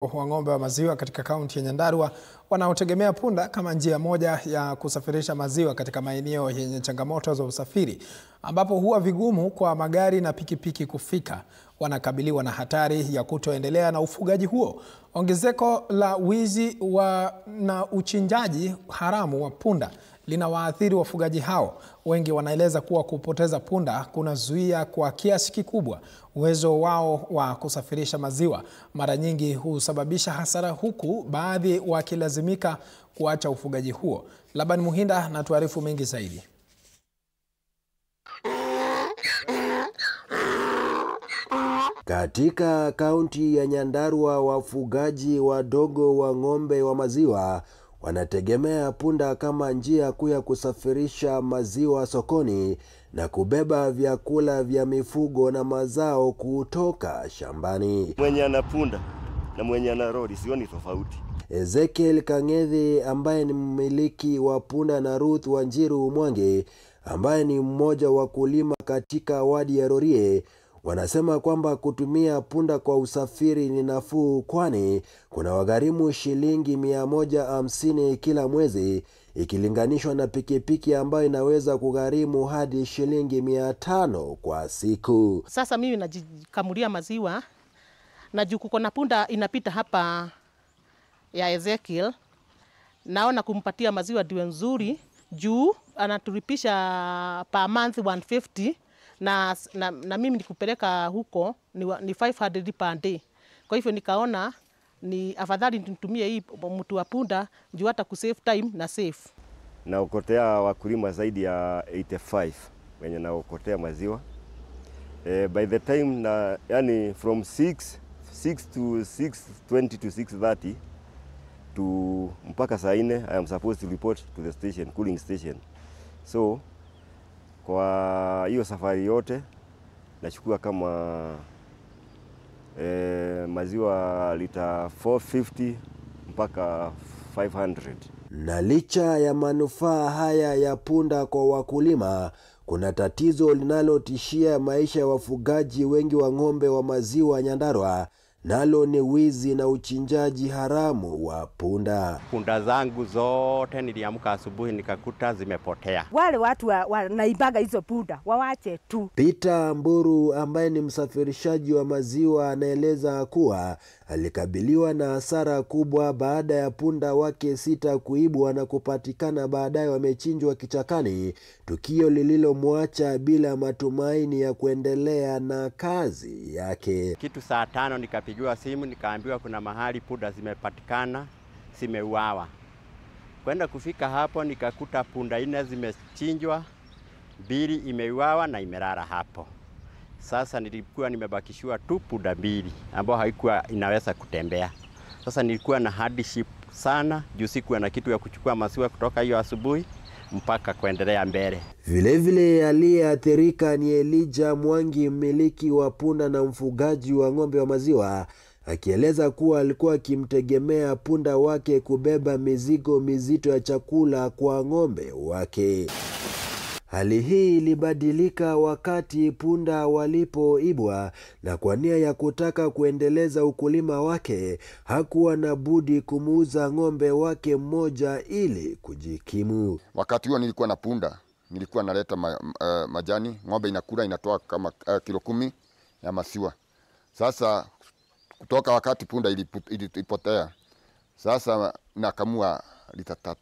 wa ng'ombe wa maziwa katika kaunti ya Nyandarua wanaotegemea punda kama njia moja ya kusafirisha maziwa katika maeneo yenye changamoto za usafiri ambapo huwa vigumu kwa magari na pikipiki kufika. Wanakabiliwa na hatari ya kutoendelea na ufugaji huo. Ongezeko la wizi na uchinjaji haramu wa punda linawaathiri wafugaji hao. Wengi wanaeleza kuwa kupoteza punda kunazuia kwa kiasi kikubwa uwezo wao wa kusafirisha maziwa. Mara nyingi husababisha hasara, huku baadhi wakilazimika kuacha ufugaji huo. Laban Muhinda na tuarifu mengi zaidi. Katika kaunti ya Nyandarua, wafugaji wadogo wa ng'ombe wa maziwa wanategemea punda kama njia kuu ya kusafirisha maziwa sokoni na kubeba vyakula vya mifugo na mazao kutoka shambani. Mwenye ana punda na mwenye ana lori sioni tofauti. Ezekiel Kang'ethi ambaye ni mmiliki wa punda na Ruth Wanjiru Mwangi ambaye ni mmoja wa kulima katika wadi ya Rorie wanasema kwamba kutumia punda kwa usafiri ni nafuu, kwani kuna wagharimu shilingi 150 kila mwezi ikilinganishwa na pikipiki ambayo inaweza kugharimu hadi shilingi 500 kwa siku. Sasa mimi najikamulia maziwa na juu kuko na punda inapita hapa ya Ezekiel, naona kumpatia maziwa ndiyo nzuri juu anatulipisha per month 150 na mimi nikupeleka huko ni 500 per day. Kwa hivyo nikaona ni afadhali nitumie hii mtu wa punda juu hata kusave time na safe. Naokotea wakulima zaidi ya 85 wenye naokotea maziwa. By the time na yani from 6 to 6:20 to 6:30 to mpaka saa 4 I am supposed to report to the station, cooling station. So kwa hiyo safari yote nachukua kama maziwa lita 450 mpaka 500. Na licha ya manufaa haya ya punda kwa wakulima, kuna tatizo linalotishia maisha ya wafugaji wengi wa ng'ombe wa maziwa Nyandarua, nalo ni wizi na uchinjaji haramu wa punda. Punda zangu zote niliamka asubuhi nikakuta zimepotea. Wale watu wanaibaga hizo punda wawache tu. Peter Mburu ambaye ni msafirishaji wa maziwa anaeleza kuwa alikabiliwa na hasara kubwa baada ya punda wake 6 kuibwa na kupatikana baadaye wamechinjwa kichakani, tukio lililomwacha bila matumaini ya kuendelea na kazi yake. Kitu saa 5 nikapigiwa simu nikaambiwa kuna mahali punda zimepatikana zimeuawa. Kwenda kufika hapo nikakuta punda 4 zimechinjwa, 2 imeuawa na imelala hapo. Sasa nilikuwa nimebakishiwa tu punda 2 ambao haikuwa inaweza kutembea. Sasa nilikuwa na hardship sana juu sikuwa na kitu ya kuchukua maziwa kutoka hiyo asubuhi mpaka kuendelea mbele. Vilevile aliyeathirika ni Elijah Mwangi, mmiliki wa punda na mfugaji wa ng'ombe wa maziwa, akieleza kuwa alikuwa akimtegemea punda wake kubeba mizigo mizito ya chakula kwa ng'ombe wake. Hali hii ilibadilika wakati punda walipoibwa, na kwa nia ya kutaka kuendeleza ukulima wake hakuwa na budi kumuuza ng'ombe wake mmoja ili kujikimu. Wakati huo nilikuwa na punda, nilikuwa naleta majani, ng'ombe inakula inatoa kama kilo 10 ya maziwa. Sasa kutoka wakati punda ilipotea, sasa nakamua lita 3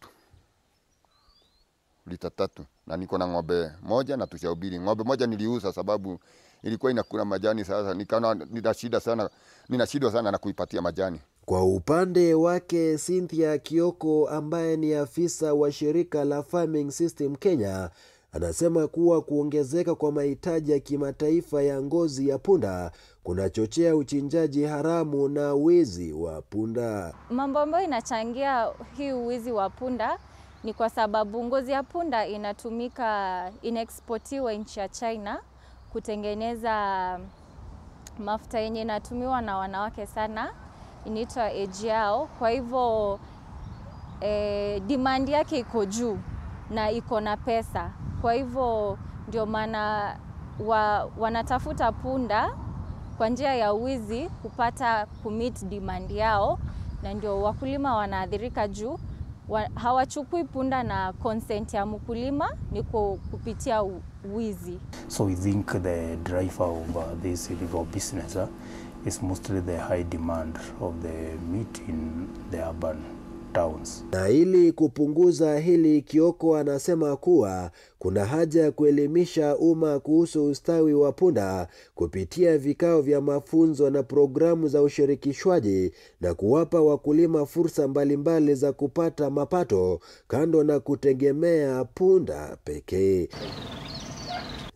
na niko na ng'ombe moja na tushaubiri. Ng'ombe moja niliuza sababu ilikuwa inakula majani. Sasa nikaona ninashindwa sana na kuipatia majani. Kwa upande wake Cynthia Kioko ambaye ni afisa wa shirika la Farming System Kenya anasema kuwa kuongezeka kwa mahitaji ya kimataifa ya ngozi ya punda kunachochea uchinjaji haramu na wizi wa punda. Mambo ambayo inachangia hii wizi wa punda ni kwa sababu ngozi ya punda inaexportiwa nchi ya China kutengeneza mafuta yenye inatumiwa na wanawake sana, inaitwa AGL. Kwa hivyo demand yake iko juu na iko na pesa. Kwa hivyo ndio maana wanatafuta punda kwa njia ya wizi kupata kumit demand yao, na ndio wakulima wanaathirika juu hawachukui punda na consent ya mkulima, ni kupitia wizi. So we think the driver of this illegal business is mostly the high demand of the meat in the urban towns. Na ili kupunguza hili, Kioko anasema kuwa kuna haja ya kuelimisha umma kuhusu ustawi wa punda kupitia vikao vya mafunzo na programu za ushirikishwaji, na kuwapa wakulima fursa mbalimbali za kupata mapato kando na kutegemea punda pekee.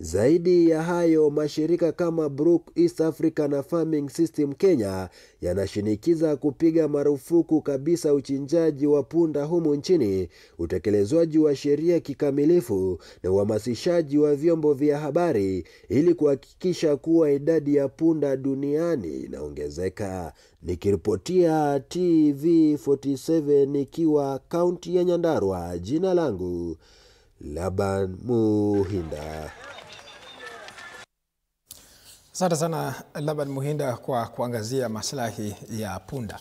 Zaidi ya hayo, mashirika kama Brook East Africa na Farming System Kenya yanashinikiza kupiga marufuku kabisa uchinjaji wa punda humu nchini, utekelezwaji wa sheria kikamilifu na uhamasishaji wa vyombo vya habari ili kuhakikisha kuwa idadi ya punda duniani inaongezeka. Nikiripotia TV47 nikiwa kaunti ya Nyandarua, jina langu Laban Muhinda. Asante sana Laban Muhinda kwa kuangazia maslahi ya punda.